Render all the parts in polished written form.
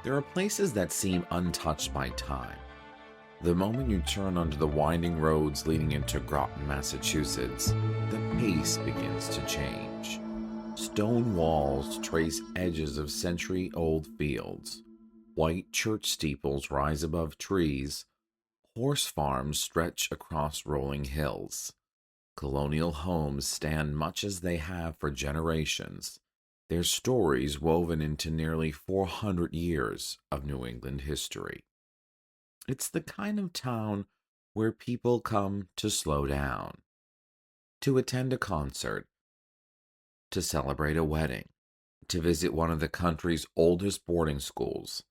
There are places that seem untouched by time. The moment you turn onto the winding roads leading into Groton, Massachusetts, the pace begins to change. Stone walls trace edges of century-old fields. White church steeples rise above trees. Horse farms stretch across rolling hills. Colonial homes stand much as they have for generations, their stories woven into nearly 400 years of New England history. It's the kind of town where people come to slow down, to attend a concert, to celebrate a wedding, to visit one of the country's oldest boarding schools,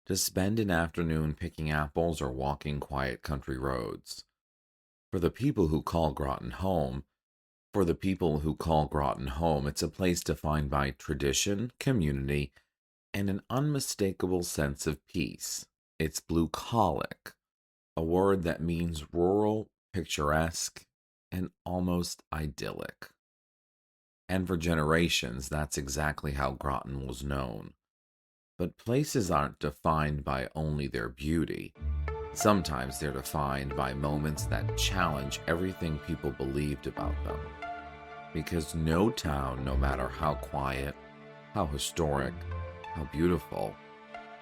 to spend an afternoon picking apples or walking quiet country roads. For the people who call Groton home, it's a place defined by tradition, community, and an unmistakable sense of peace. It's bucolic, a word that means rural, picturesque, and almost idyllic. And for generations, that's exactly how Groton was known. But places aren't defined by only their beauty. Sometimes they're defined by moments that challenge everything people believed about them. Because no town, no matter how quiet, how historic, how beautiful,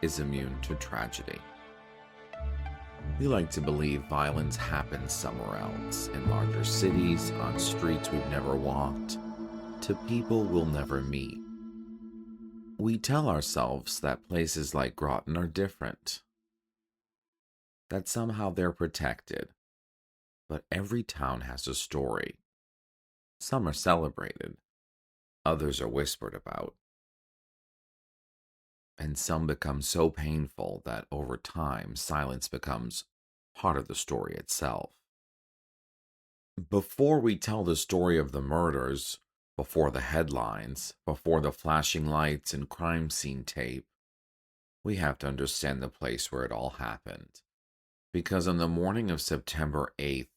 is immune to tragedy. We like to believe violence happens somewhere else, in larger cities, on streets we've never walked, to people we'll never meet. We tell ourselves that places like Groton are different, that somehow they're protected. But every town has a story. Some are celebrated, others are whispered about, and some become so painful that over time silence becomes part of the story itself. Before we tell the story of the murders, before the headlines, before the flashing lights and crime scene tape, we have to understand the place where it all happened. Because on the morning of September 8th,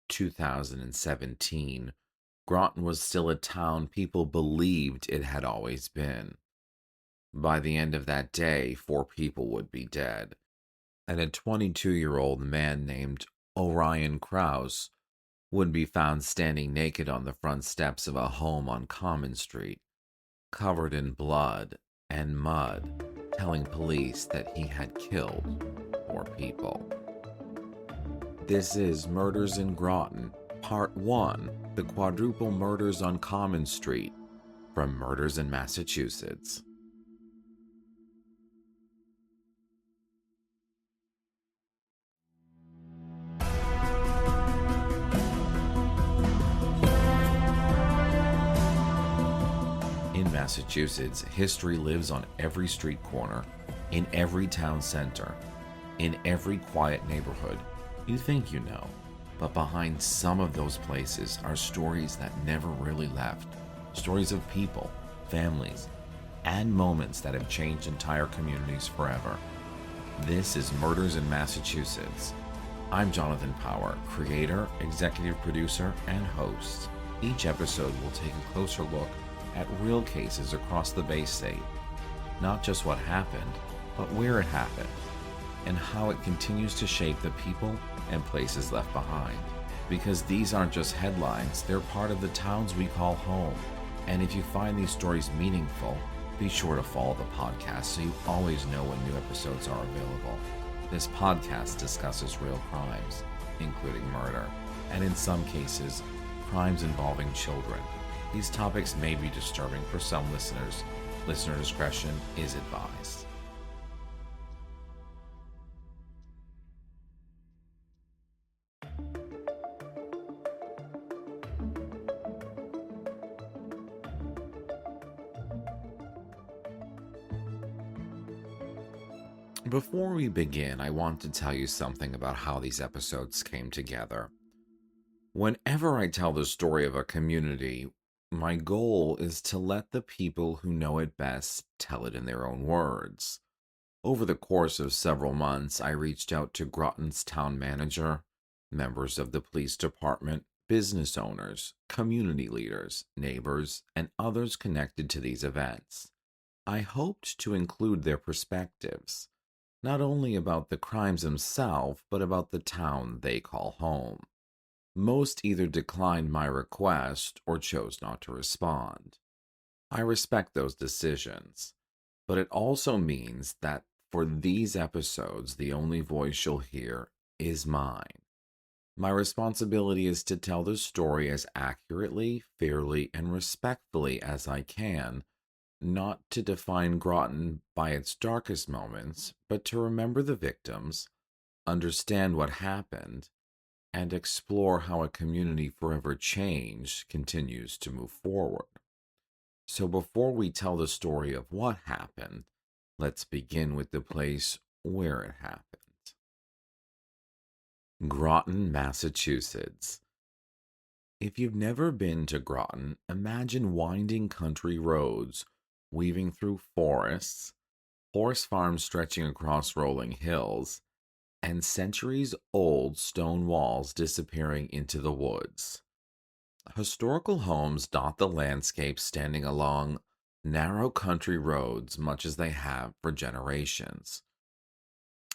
2017, Groton was still a town people believed it had always been. By the end of that day, 4 people would be dead, and a 22-year-old man named Orion Krause would be found standing naked on the front steps of a home on Common Street, covered in blood and mud, telling police that he had killed 4 people. This is Murders in Groton, Part 1, The Quadruple Murders on Common Street, from Murders in Massachusetts. In Massachusetts, history lives on every street corner, in every town center, in every quiet neighborhood. You think you know, but behind some of those places are stories that never really left. Stories of people, families, and moments that have changed entire communities forever. This is Murders in Massachusetts. I'm Jonathan Power, creator, executive producer, and host. Each episode will take a closer look at real cases across the Bay State. Not just what happened, but where it happened, and how it continues to shape the people and places left behind. Because these aren't just headlines, they're part of the towns we call home. And if you find these stories meaningful, be sure to follow the podcast so you always know when new episodes are available. This podcast discusses real crimes, including murder, and in some cases, crimes involving children. These topics may be disturbing for some listeners. Listener discretion is advised. Before we begin, I want to tell you something about how these episodes came together. Whenever I tell the story of a community, my goal is to let the people who know it best tell it in their own words. Over the course of several months, I reached out to Groton's town manager, members of the police department, business owners, community leaders, neighbors, and others connected to these events. I hoped to include their perspectives, not only about the crimes themselves, but about the town they call home. Most either declined my request or chose not to respond. I respect those decisions, but it also means that for these episodes, the only voice you'll hear is mine. My responsibility is to tell the story as accurately, fairly, and respectfully as I can, not to define Groton by its darkest moments, but to remember the victims, understand what happened, and explore how a community forever changed continues to move forward. So before we tell the story of what happened, let's begin with the place where it happened. Groton, Massachusetts. If you've never been to Groton, imagine winding country roads weaving through forests, horse farms stretching across rolling hills, and centuries-old stone walls disappearing into the woods. Historical homes dot the landscape, standing along narrow country roads much as they have for generations.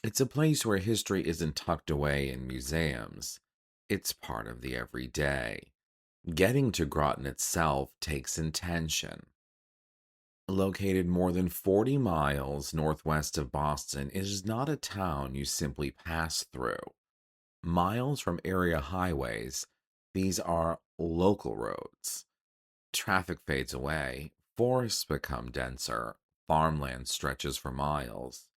It's a place where history isn't tucked away in museums. It's part of the everyday. Getting to Groton itself takes intention. Located more than 40 miles northwest of Boston, it is not a town you simply pass through. Miles from area highways, these are local roads. Traffic fades away, forests become denser, farmland stretches for miles.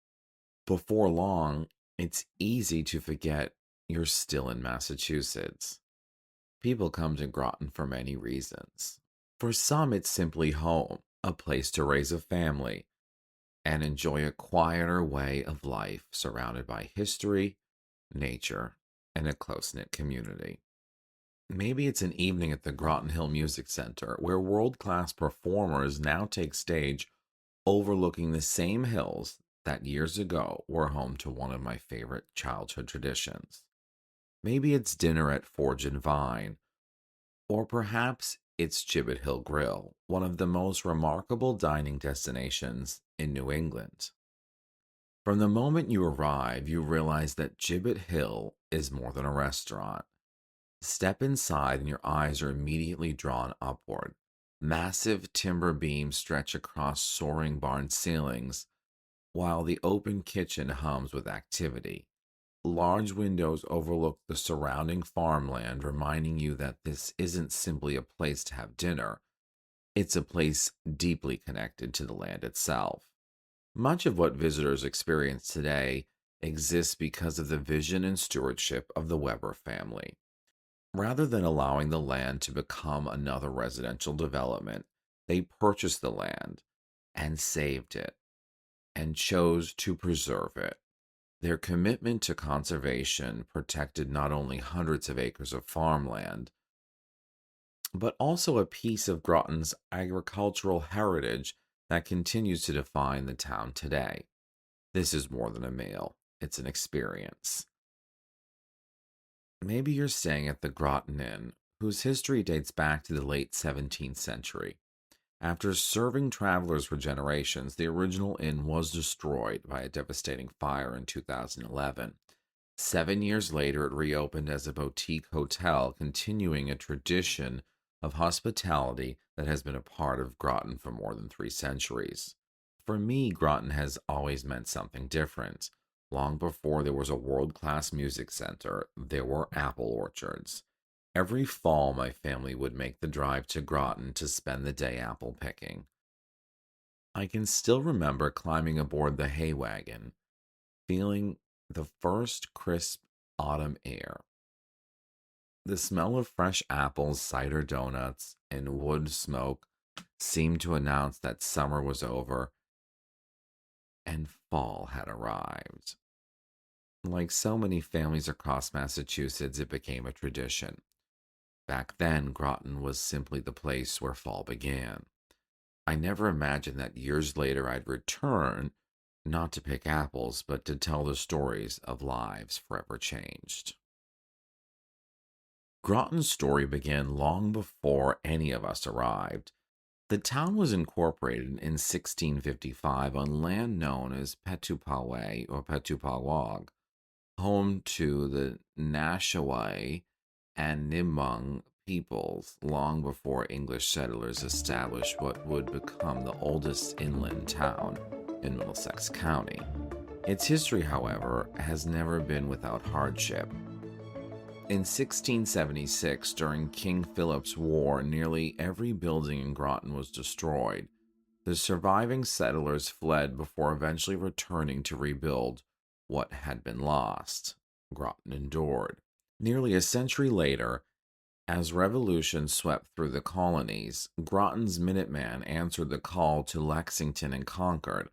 Before long, it's easy to forget you're still in Massachusetts. People come to Groton for many reasons. For some, it's simply home, a place to raise a family, and enjoy a quieter way of life surrounded by history, nature, and a close-knit community. Maybe it's an evening at the Groton Hill Music Center, where world-class performers now take stage overlooking the same hills that years ago were home to one of my favorite childhood traditions. Maybe it's dinner at Forge and Vine, or perhaps it's Gibbet Hill Grill, one of the most remarkable dining destinations in New England. From the moment you arrive, you realize that Gibbet Hill is more than a restaurant. Step inside and your eyes are immediately drawn upward. Massive timber beams stretch across soaring barn ceilings, while the open kitchen hums with activity. Large windows overlook the surrounding farmland, reminding you that this isn't simply a place to have dinner. It's a place deeply connected to the land itself. Much of what visitors experience today exists because of the vision and stewardship of the Weber family. Rather than allowing the land to become another residential development, they purchased the land and saved it and chose to preserve it. Their commitment to conservation protected not only hundreds of acres of farmland, but also a piece of Groton's agricultural heritage that continues to define the town today. This is more than a meal, it's an experience. Maybe you're staying at the Groton Inn, whose history dates back to the late 17th century. After serving travelers for generations, the original inn was destroyed by a devastating fire in 2011. 7 years later, it reopened as a boutique hotel, continuing a tradition of hospitality that has been a part of Groton for more than 3 centuries. For me, Groton has always meant something different. Long before there was a world-class music center, there were apple orchards. Every fall, my family would make the drive to Groton to spend the day apple picking. I can still remember climbing aboard the hay wagon, feeling the first crisp autumn air. The smell of fresh apples, cider donuts, and wood smoke seemed to announce that summer was over and fall had arrived. Like so many families across Massachusetts, it became a tradition. Back then, Groton was simply the place where fall began. I never imagined that years later I'd return, not to pick apples, but to tell the stories of lives forever changed. Groton's story began long before any of us arrived. The town was incorporated in 1655 on land known as Petupaway or Petupawag, home to the Nashaway and Nibmung peoples long before English settlers established what would become the oldest inland town in Middlesex County. Its history, however, has never been without hardship. In 1676, during King Philip's War, nearly every building in Groton was destroyed. The surviving settlers fled before eventually returning to rebuild what had been lost. Groton endured. Nearly a century later, as revolution swept through the colonies, Groton's Minuteman answered the call to Lexington and conquered.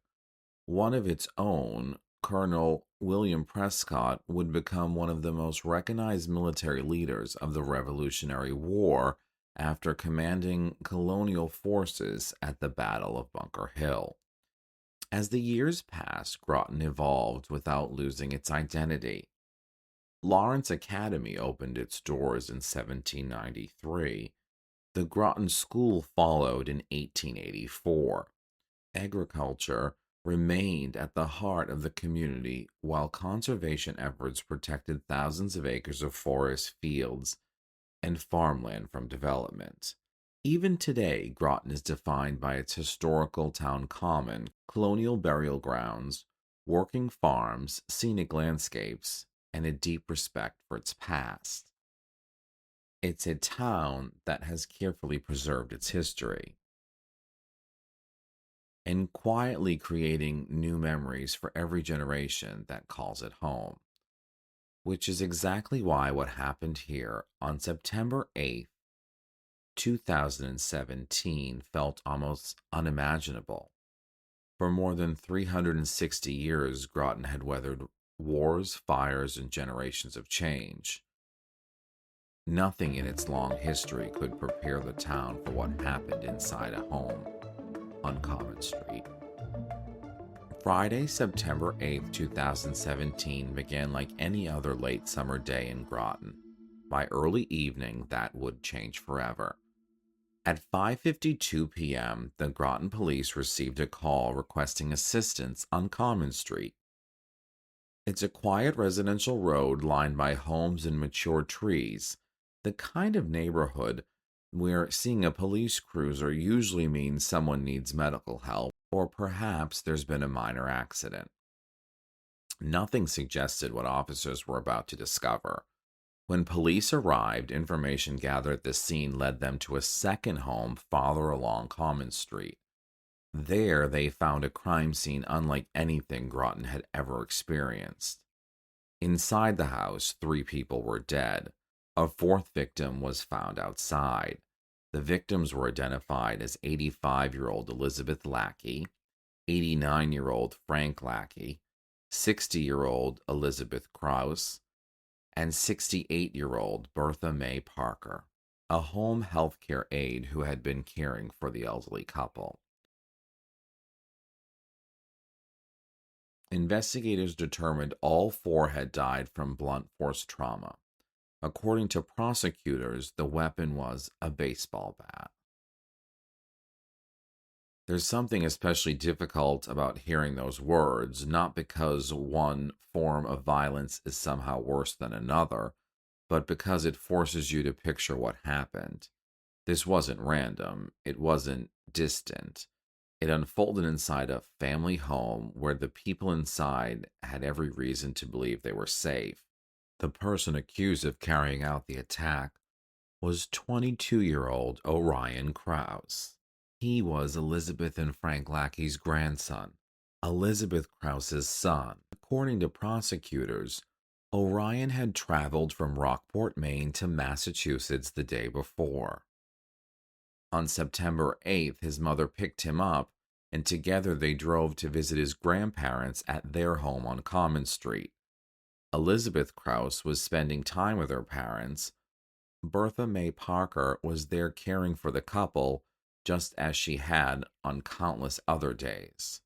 One of its own, Colonel William Prescott, would become one of the most recognized military leaders of the Revolutionary War after commanding colonial forces at the Battle of Bunker Hill. As the years passed, Groton evolved without losing its identity. Lawrence Academy opened its doors in 1793. The Groton School followed in 1884. Agriculture remained at the heart of the community, while conservation efforts protected thousands of acres of forest, fields, and farmland from development. Even today, Groton is defined by its historical town common, colonial burial grounds, working farms, scenic landscapes, and a deep respect for its past. It's a town that has carefully preserved its history and quietly creating new memories for every generation that calls it home, which is exactly why what happened here on September 8th, 2017 felt almost unimaginable. For more than 360 years, Groton had weathered wars, fires, and generations of change. Nothing in its long history could prepare the town for what happened inside a home on Common Street. Friday, September 8th, 2017 began like any other late summer day in Groton. By early evening, that would change forever. At 5:52 p.m., the Groton police received a call requesting assistance on Common Street. It's a quiet residential road lined by homes and mature trees, the kind of neighborhood where seeing a police cruiser usually means someone needs medical help, or perhaps there's been a minor accident. Nothing suggested what officers were about to discover. When police arrived, information gathered at the scene led them to a second home farther along Common Street. There, they found a crime scene unlike anything Groton had ever experienced. Inside the house, 3 people were dead. A 4th victim was found outside. The victims were identified as 85-year-old Elizabeth Lackey, 89-year-old Frank Lackey, 60-year-old Elizabeth Krause, and 68-year-old Bertha Mae Parker, a home healthcare aide who had been caring for the elderly couple. Investigators determined all 4 had died from blunt force trauma. According to prosecutors, the weapon was a baseball bat. There's something especially difficult about hearing those words, not because one form of violence is somehow worse than another, but because it forces you to picture what happened. This wasn't random. It wasn't distant. It unfolded inside a family home where the people inside had every reason to believe they were safe. The person accused of carrying out the attack was 22-year-old Orion Krause. He was Elizabeth and Frank Lackey's grandson, Elizabeth Krause's son. According to prosecutors, Orion had traveled from Rockport, Maine to Massachusetts the day before. On September 8th, his mother picked him up, and together they drove to visit his grandparents at their home on Common Street. Elizabeth Krause was spending time with her parents. Bertha Mae Parker was there caring for the couple, just as she had on countless other days.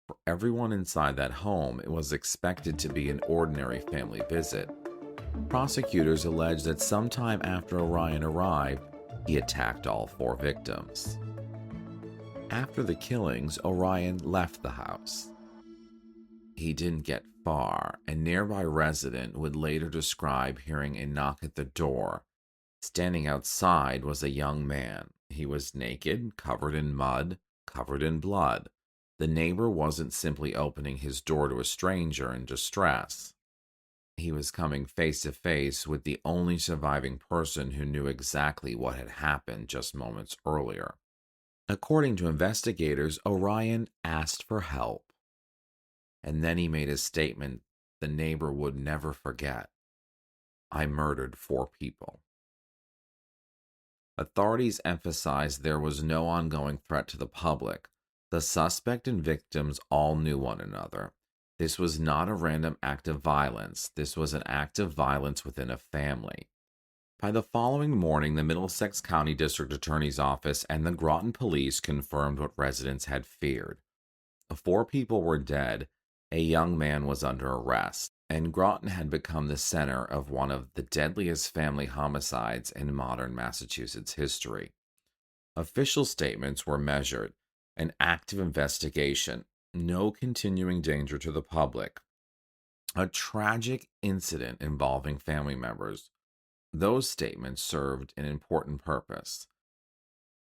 For everyone inside that home, it was expected to be an ordinary family visit. Prosecutors alleged that sometime after Orion arrived, he attacked all 4 victims. After the killings, Orion left the house. He didn't get far. A nearby resident would later describe hearing a knock at the door. Standing outside was a young man. He was naked, covered in mud, covered in blood. The neighbor wasn't simply opening his door to a stranger in distress. He was coming face to face with the only surviving person who knew exactly what had happened just moments earlier. According to investigators, Orion asked for help. And then he made a statement the neighbor would never forget. "I murdered 4 people." Authorities emphasized there was no ongoing threat to the public. The suspect and victims all knew one another. This was not a random act of violence. This was an act of violence within a family. By the following morning, the Middlesex County District Attorney's Office and the Groton police confirmed what residents had feared. 4 people were dead, a young man was under arrest, and Groton had become the center of one of the deadliest family homicides in modern Massachusetts history. Official statements were measured, an active investigation, no continuing danger to the public, a tragic incident involving family members. Those statements served an important purpose.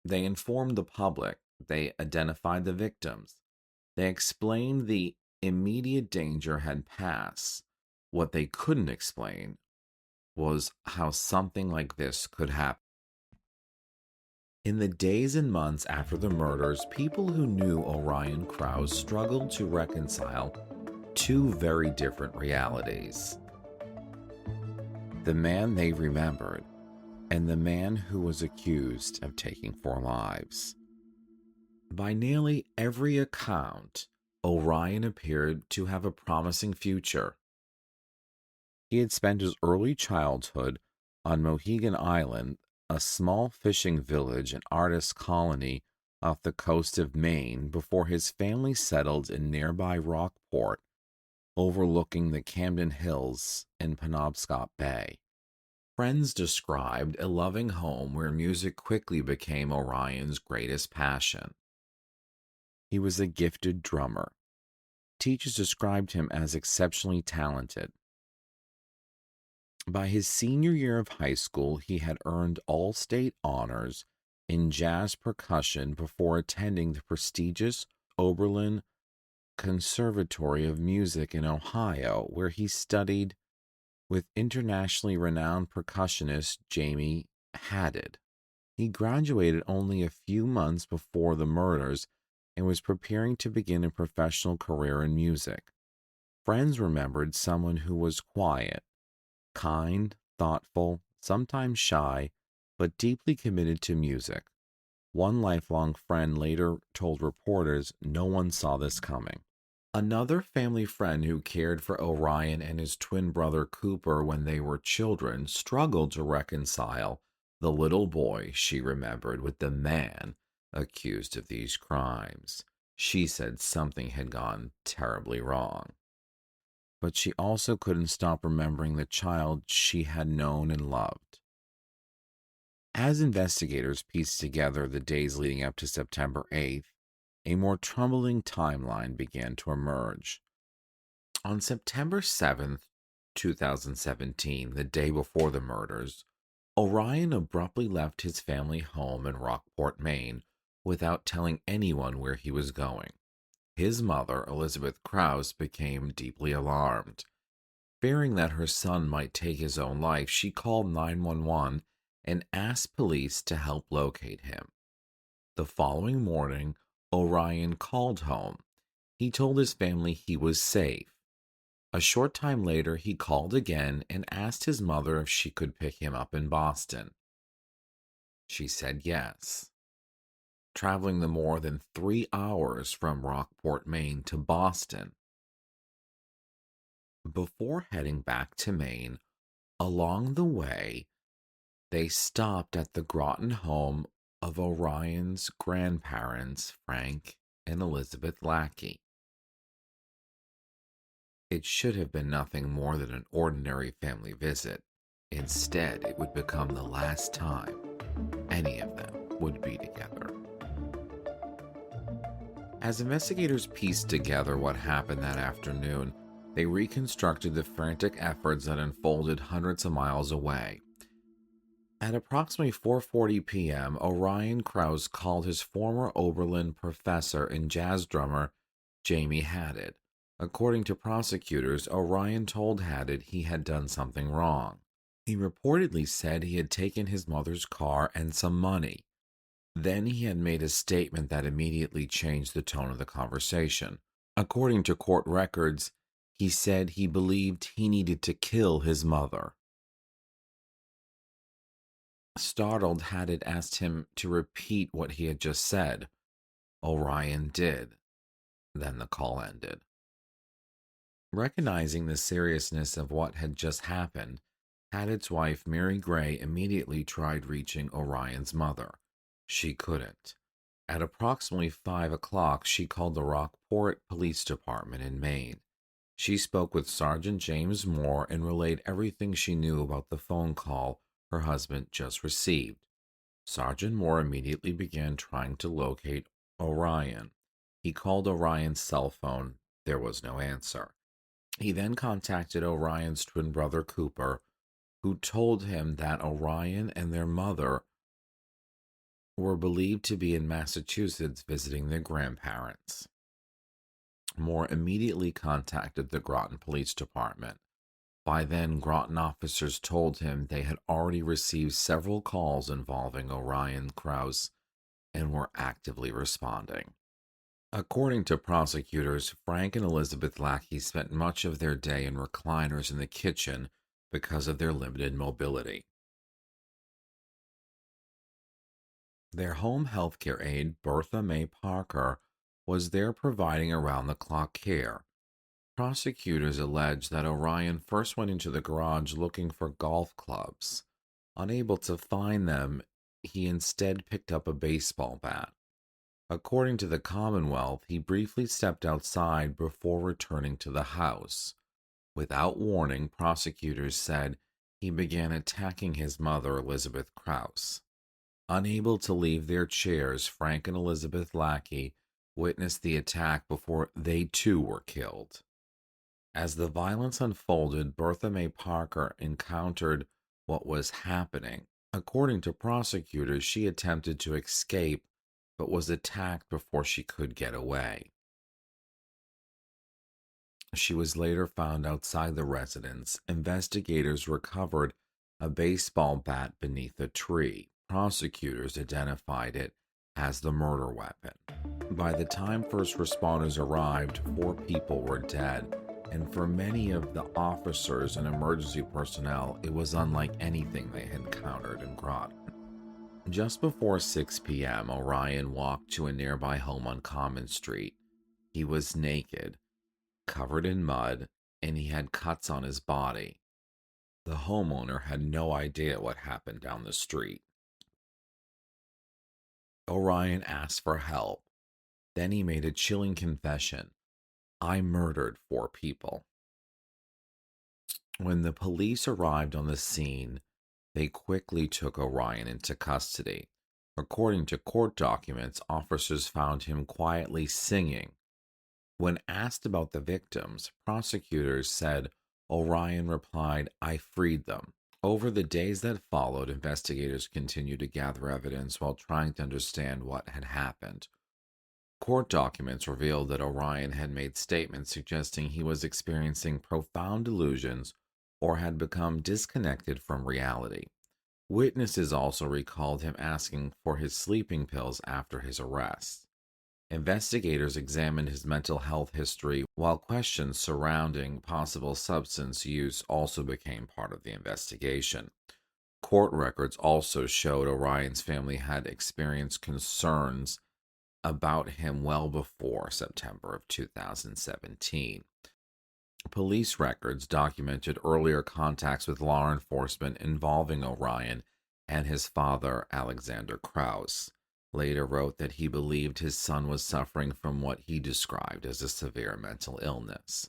They informed the public, they identified the victims, they explained the immediate danger had passed. What they couldn't explain was how something like this could happen. In the days and months after the murders, people who knew Orion Krause struggled to reconcile 2 very different realities. The man they remembered, and the man who was accused of taking 4 lives. By nearly every account, Orion appeared to have a promising future. He had spent his early childhood on Mohegan Island, a small fishing village and artist colony off the coast of Maine, before his family settled in nearby Rockport, overlooking the Camden Hills and Penobscot Bay. Friends described a loving home where music quickly became Orion's greatest passion. He was a gifted drummer. Teachers described him as exceptionally talented. By his senior year of high school, he had earned all-state honors in jazz percussion before attending the prestigious Oberlin Conservatory of Music in Ohio, where he studied with internationally renowned percussionist Jamie Haddad. He graduated only a few months before the murders and was preparing to begin a professional career in music. Friends remembered someone who was quiet, kind, thoughtful, sometimes shy, but deeply committed to music. One lifelong friend later told reporters no one saw this coming. Another family friend who cared for Orion and his twin brother Cooper when they were children struggled to reconcile the little boy she remembered with the man accused of these crimes. She said something had gone terribly wrong. But she also couldn't stop remembering the child she had known and loved. As investigators pieced together the days leading up to September 8th, a more troubling timeline began to emerge. On September 7th, 2017, the day before the murders, Orion abruptly left his family home in Rockport, Maine, without telling anyone where he was going. His mother, Elizabeth Krause, became deeply alarmed. Fearing that her son might take his own life, she called 911 and asked police to help locate him. The following morning, Orion called home. He told his family he was safe. A short time later, he called again and asked his mother if she could pick him up in Boston. She said yes. Traveling the more than 3 hours from Rockport, Maine to Boston. Before heading back to Maine, along the way, they stopped at the Groton home of Orion's grandparents, Frank and Elizabeth Lackey. It should have been nothing more than an ordinary family visit. Instead, it would become the last time any of them would be together. As investigators pieced together what happened that afternoon, they reconstructed the frantic efforts that unfolded hundreds of miles away. At approximately 4:40 p.m., Orion Krause called his former Oberlin professor and jazz drummer, Jamie Haddad. According to prosecutors, Orion told Haddad he had done something wrong. He reportedly said he had taken his mother's car and some money. Then he had made a statement that immediately changed the tone of the conversation. According to court records, he said he believed he needed to kill his mother. Startled, Haddad asked him to repeat what he had just said. Orion did. Then the call ended. Recognizing the seriousness of what had just happened, Haddad's wife, Mary Gray, immediately tried reaching Orion's mother. She couldn't. At approximately 5 o'clock, she called the Rockport Police Department in Maine. She spoke with Sergeant James Moore and relayed everything she knew about the phone call her husband just received. Sergeant Moore immediately began trying to locate Orion. He called Orion's cell phone. There was no answer. He then contacted Orion's twin brother Cooper, who told him that Orion and their mother were believed to be in Massachusetts visiting their grandparents. Moore immediately contacted the Groton Police Department. By then, Groton officers told him they had already received several calls involving Orion Krause and were actively responding. According to prosecutors, Frank and Elizabeth Lackey spent much of their day in recliners in the kitchen because of their limited mobility. Their home healthcare aide, Bertha Mae Parker, was there providing around-the-clock care. Prosecutors alleged that Orion first went into the garage looking for golf clubs. Unable to find them, he instead picked up a baseball bat. According to the Commonwealth, he briefly stepped outside before returning to the house. Without warning, prosecutors said he began attacking his mother, Elizabeth Krause. Unable to leave their chairs, Frank and Elizabeth Lackey witnessed the attack before they too were killed. As the violence unfolded, Bertha Mae Parker encountered what was happening. According to prosecutors, she attempted to escape but was attacked before she could get away. She was later found outside the residence. Investigators recovered a baseball bat beneath a tree. Prosecutors identified it as the murder weapon. By the time first responders arrived, 4 people were dead, and for many of the officers and emergency personnel, it was unlike anything they had encountered in Groton. Just before 6 p.m., Orion walked to a nearby home on Common Street. He was naked, covered in mud, and he had cuts on his body. The homeowner had no idea what happened down the street. Orion asked for help. Then he made a chilling confession. I murdered 4 people. When the police arrived on the scene, they quickly took Orion into custody. According to court documents, officers found him quietly singing. When asked about the victims, prosecutors said Orion replied, I freed them. Over the days that followed, investigators continued to gather evidence while trying to understand what had happened. Court documents revealed that Orion had made statements suggesting he was experiencing profound delusions or had become disconnected from reality. Witnesses also recalled him asking for his sleeping pills after his arrest. Investigators examined his mental health history, while questions surrounding possible substance use also became part of the investigation. Court records also showed Orion's family had experienced concerns about him well before September of 2017. Police records documented earlier contacts with law enforcement involving Orion and his father, Alexander Krause. Later wrote that he believed his son was suffering from what he described as a severe mental illness.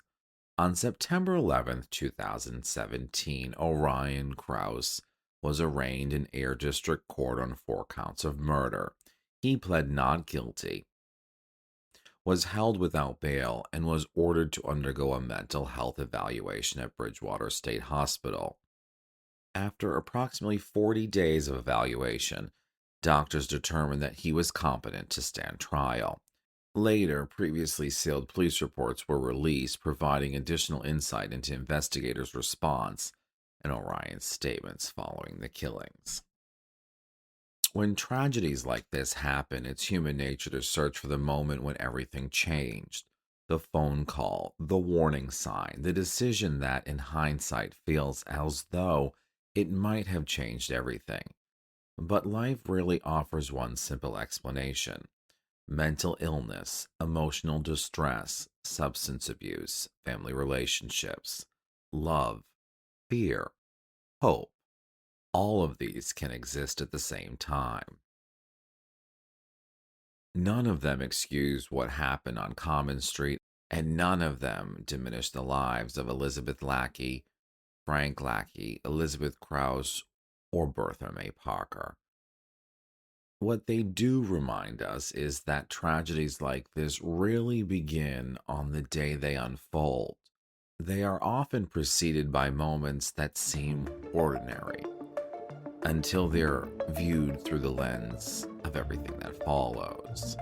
On September 11, 2017, Orion Krause was arraigned in Air District Court on 4 counts of murder. He pled not guilty. was held without bail and was ordered to undergo a mental health evaluation at Bridgewater State Hospital. After approximately 40 days of evaluation, doctors determined that he was competent to stand trial. Later, previously sealed police reports were released, providing additional insight into investigators' response and Orion's statements following the killings. When tragedies like this happen, it's human nature to search for the moment when everything changed. The phone call, the warning sign, the decision that, in hindsight, feels as though it might have changed everything. But life rarely offers one simple explanation. Mental illness, emotional distress, substance abuse, family relationships, love, fear, hope. All of these can exist at the same time. None of them excuse what happened on Common Street, and none of them diminish the lives of Elizabeth Lackey, Frank Lackey, Elizabeth Krause, or Bertha Mae Parker. What they do remind us is that tragedies like this rarely begin on the day they unfold. They are often preceded by moments that seem ordinary, until they're viewed through the lens of everything that follows.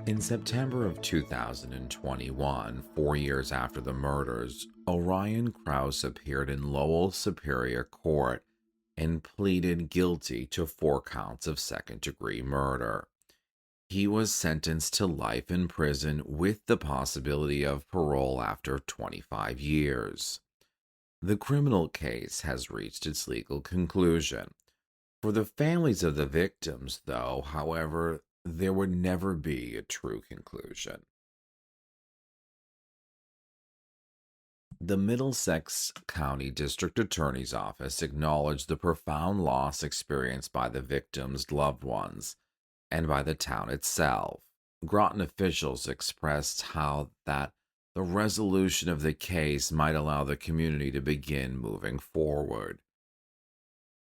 In September of 2021, 4 years after the murders, Orion Krause appeared in Lowell Superior Court and pleaded guilty to 4 counts of second-degree murder. He was sentenced to life in prison with the possibility of parole after 25 years. The criminal case has reached its legal conclusion. For the families of the victims, though, however, there would never be a true conclusion. The Middlesex County District Attorney's Office acknowledged the profound loss experienced by the victims' loved ones and by the town itself. Groton officials expressed how that the resolution of the case might allow the community to begin moving forward.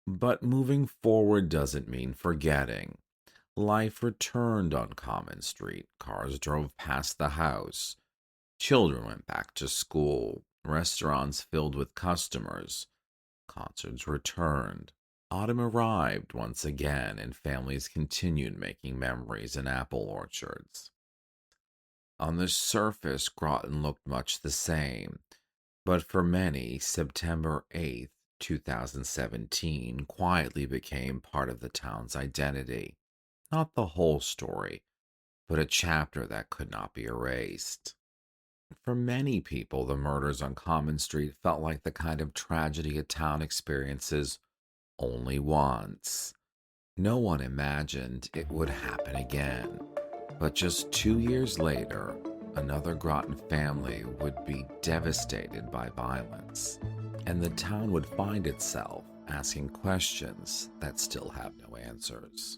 But moving forward doesn't mean forgetting. Life returned on Common Street. Cars drove past the house. Children went back to school. Restaurants filled with customers. Concerts returned. Autumn arrived once again, and families continued making memories in apple orchards. On the surface, Groton looked much the same, but for many, September 8th, 2017 quietly became part of the town's identity. Not the whole story, but a chapter that could not be erased. For many people, the murders on Common Street felt like the kind of tragedy a town experiences only once. No one imagined it would happen again. But just 2 years later, another Groton family would be devastated by violence, and the town would find itself asking questions that still have no answers.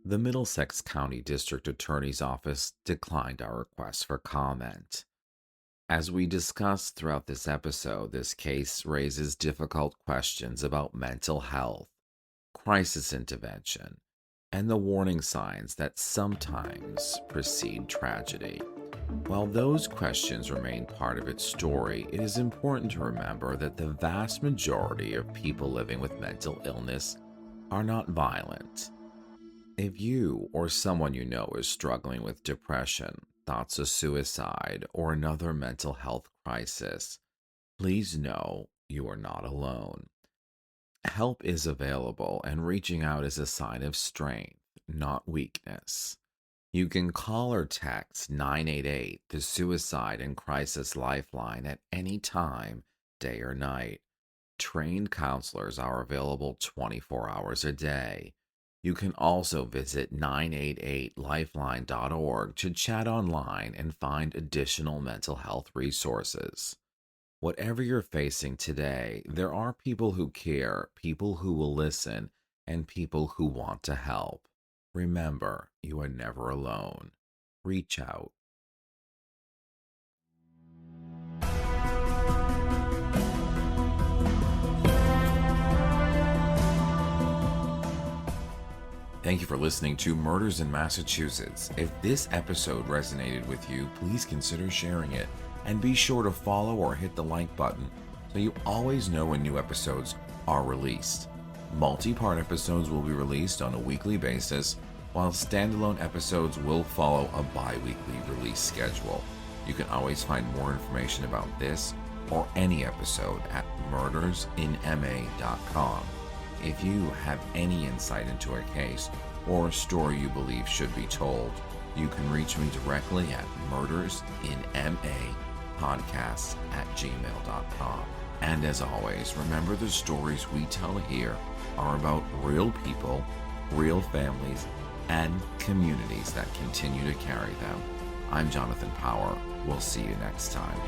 The Middlesex County District Attorney's Office declined our request for comment. As we discussed throughout this episode, this case raises difficult questions about mental health, crisis intervention, and the warning signs that sometimes precede tragedy. While those questions remain part of its story, it is important to remember that the vast majority of people living with mental illness are not violent. If you or someone you know is struggling with depression, thoughts of suicide, or another mental health crisis, please know you are not alone. Help is available, and reaching out is a sign of strength, not weakness. You can call or text 988, the Suicide and Crisis Lifeline, at any time, day or night. Trained counselors are available 24 hours a day. You can also visit 988lifeline.org to chat online and find additional mental health resources. Whatever you're facing today, there are people who care, people who will listen, and people who want to help. Remember, you are never alone. Reach out. Thank you for listening to Murders in Massachusetts. If this episode resonated with you, please consider sharing it. And be sure to follow or hit the like button so you always know when new episodes are released. Multi-part episodes will be released on a weekly basis, while standalone episodes will follow a bi-weekly release schedule. You can always find more information about this or any episode at murdersinma.com. If you have any insight into a case or a story you believe should be told, you can reach me directly at murdersinmapodcasts@gmail.com. And as always, remember the stories we tell here are about real people, real families, and communities that continue to carry them. I'm Jonathan Power. We'll see you next time.